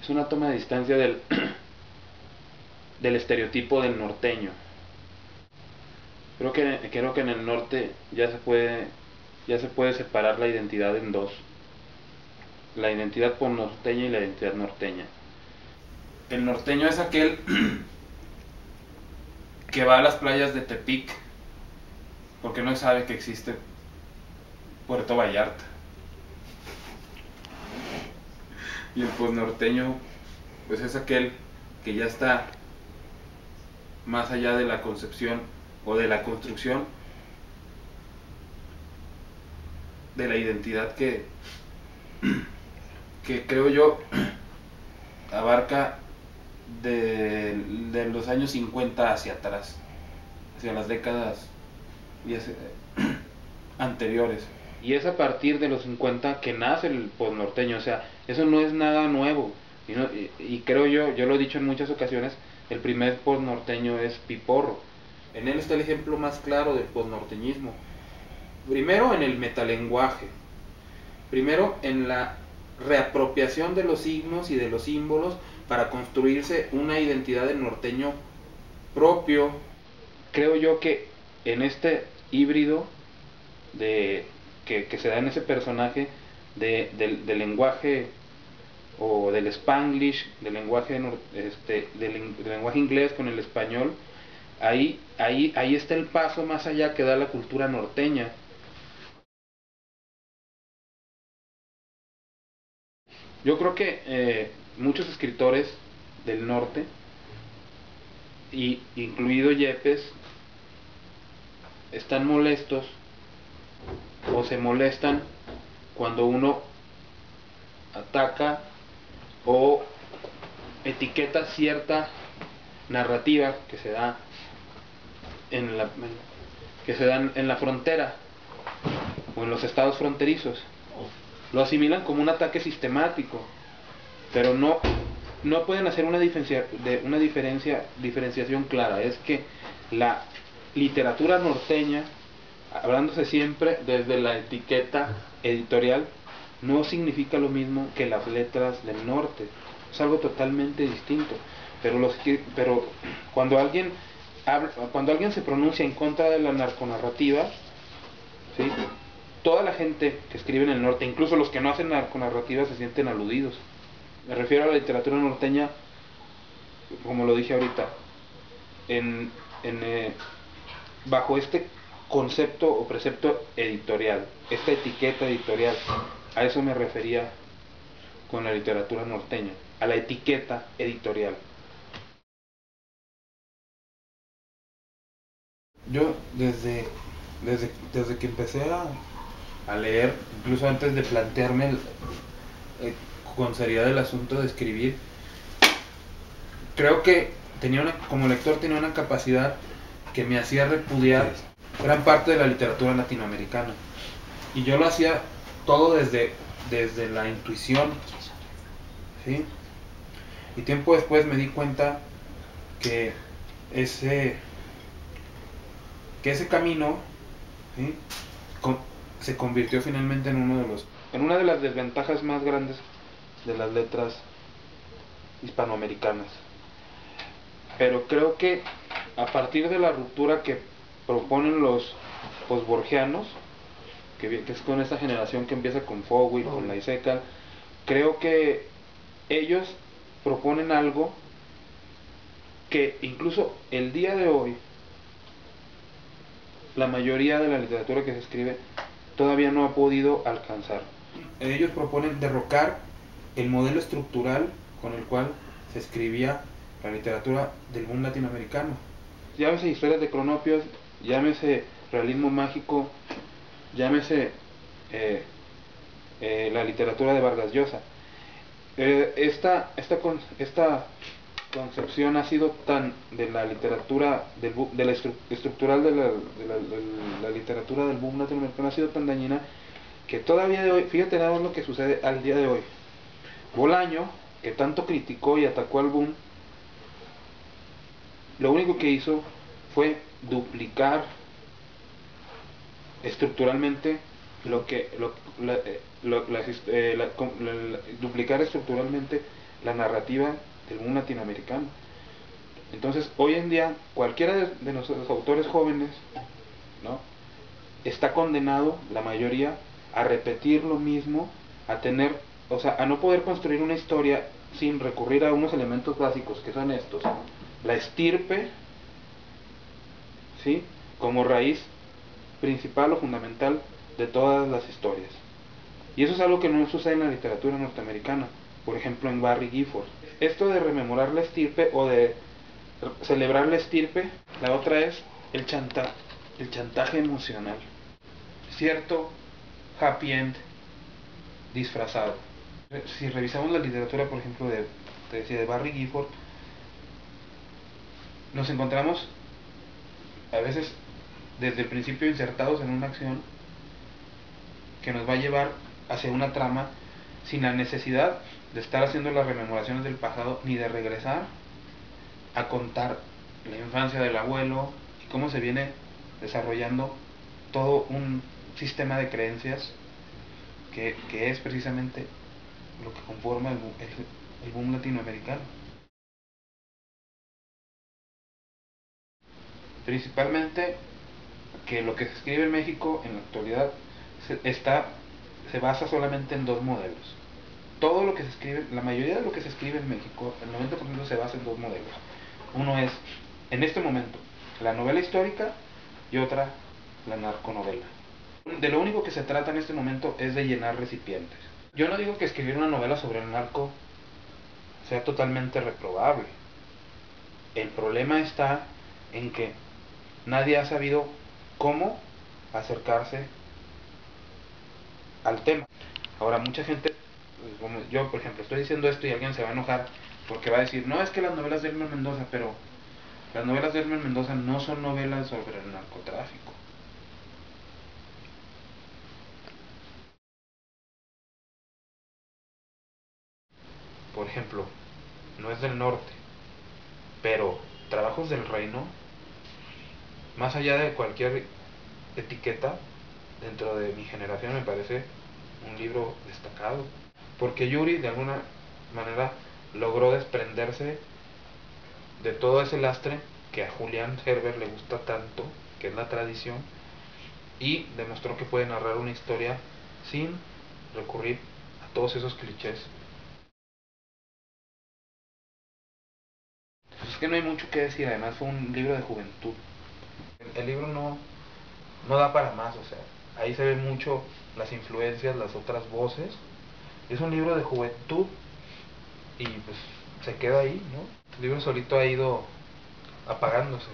es una toma de distancia del, del estereotipo del norteño. Creo que en el norte ya se puede separar la identidad en dos: la identidad norteña y la identidad norteña. El norteño es aquel que va a las playas de Tepic porque no sabe que existe Puerto Vallarta. Y el posnorteño pues es aquel que ya está más allá de la concepción o de la construcción de la identidad que creo yo abarca de los años 50 hacia atrás, hacia las décadas anteriores. Y es a partir de los 50 que nace el posnorteño, o sea, eso no es nada nuevo. Y creo yo lo he dicho en muchas ocasiones, el primer posnorteño es Piporro. En él está el ejemplo más claro del posnorteñismo. Primero en el metalenguaje, primero en la reapropiación de los signos y de los símbolos para construirse una identidad de norteño propio. Creo yo que en este híbrido que se da en ese personaje del lenguaje o del Spanglish, del lenguaje, del lenguaje inglés con el español, ahí está el paso más allá que da la cultura norteña. Yo creo que muchos escritores del norte, y incluido Yepes, están molestos o se molestan cuando uno ataca o etiqueta cierta narrativa que se da en la frontera o en los estados fronterizos. Lo asimilan como un ataque sistemático, pero no pueden hacer una diferenciación clara. Es que la literatura norteña, hablándose siempre desde la etiqueta editorial, no significa lo mismo que las letras del norte. Es algo totalmente distinto. Pero cuando alguien se pronuncia en contra de la narconarrativa, ¿sí?, toda la gente que escribe en el norte, incluso los que no hacen narconarrativa, se sienten aludidos. Me refiero a la literatura norteña, como lo dije ahorita, bajo este concepto o precepto editorial, esta etiqueta editorial. A eso me refería con la literatura norteña, a la etiqueta editorial. Yo desde que empecé a leer, incluso antes de plantearme con seriedad el asunto de escribir, creo que como lector tenía una capacidad que me hacía repudiar gran parte de la literatura latinoamericana. Y yo lo hacía todo desde la intuición, ¿sí? Y tiempo después me di cuenta que ese camino, ¿sí?, se convirtió finalmente en una de las desventajas más grandes de las letras hispanoamericanas. Pero creo que a partir de la ruptura que proponen los posborgianos, que es con esta generación que empieza con Fowell, con Laiseca, creo que ellos proponen algo que incluso el día de hoy la mayoría de la literatura que se escribe todavía no ha podido alcanzar. Ellos proponen derrocar el modelo estructural con el cual se escribía la literatura del boom latinoamericano. Llámese historias de Cronopios, llámese realismo mágico, llámese la literatura de Vargas Llosa. Esta concepción ha sido tan de la literatura de la estructural de la literatura del boom latinoamericano, ha sido tan dañina que todavía de hoy, fíjate nada más lo que sucede al día de hoy. Bolaño, que tanto criticó y atacó al boom, lo único que hizo fue duplicar estructuralmente duplicar estructuralmente la narrativa del mundo latinoamericano. Entonces, hoy en día, cualquiera de nuestros autores jóvenes, ¿no?, está condenado, la mayoría, a repetir lo mismo, a tener, o sea, a no poder construir una historia sin recurrir a unos elementos básicos que son estos: la estirpe, ¿sí?, como raíz principal o fundamental de todas las historias. Y eso es algo que no sucede en la literatura norteamericana, por ejemplo en Barry Gifford. Esto de rememorar la estirpe o de celebrar la estirpe. La otra es el chantaje emocional, cierto happy end disfrazado. Si revisamos la literatura, por ejemplo, de Barry Gifford, nos encontramos a veces desde el principio insertados en una acción que nos va a llevar hacia una trama sin la necesidad de estar haciendo las rememoraciones del pasado, ni de regresar a contar la infancia del abuelo y cómo se viene desarrollando todo un sistema de creencias que es precisamente lo que conforma el boom latinoamericano. Principalmente que lo que se escribe en México en la actualidad se basa solamente en dos modelos. Todo lo que se escribe, la mayoría de lo que se escribe en México, el 90% se basa en dos modelos. Uno es, en este momento, la novela histórica, y otra, la narconovela. De lo único que se trata en este momento es de llenar recipientes. Yo no digo que escribir una novela sobre el narco sea totalmente reprobable. El problema está en que nadie ha sabido cómo acercarse al tema. Ahora, mucha gente, como yo por ejemplo, estoy diciendo esto y alguien se va a enojar porque va a decir: no, es que las novelas de Elmer Mendoza, pero las novelas de Elmer Mendoza no son novelas sobre el narcotráfico. Por ejemplo, no es del norte, pero Trabajos del Reino, más allá de cualquier etiqueta, dentro de mi generación me parece un libro destacado, porque Yuri de alguna manera logró desprenderse de todo ese lastre que a Julián Herber le gusta tanto, que es la tradición, y demostró que puede narrar una historia sin recurrir a todos esos clichés. Pues es que no hay mucho que decir, además fue un libro de juventud. El libro no da para más, o sea, ahí se ven mucho las influencias, las otras voces. Es un libro de juventud y pues se queda ahí, ¿no? El libro solito ha ido apagándose.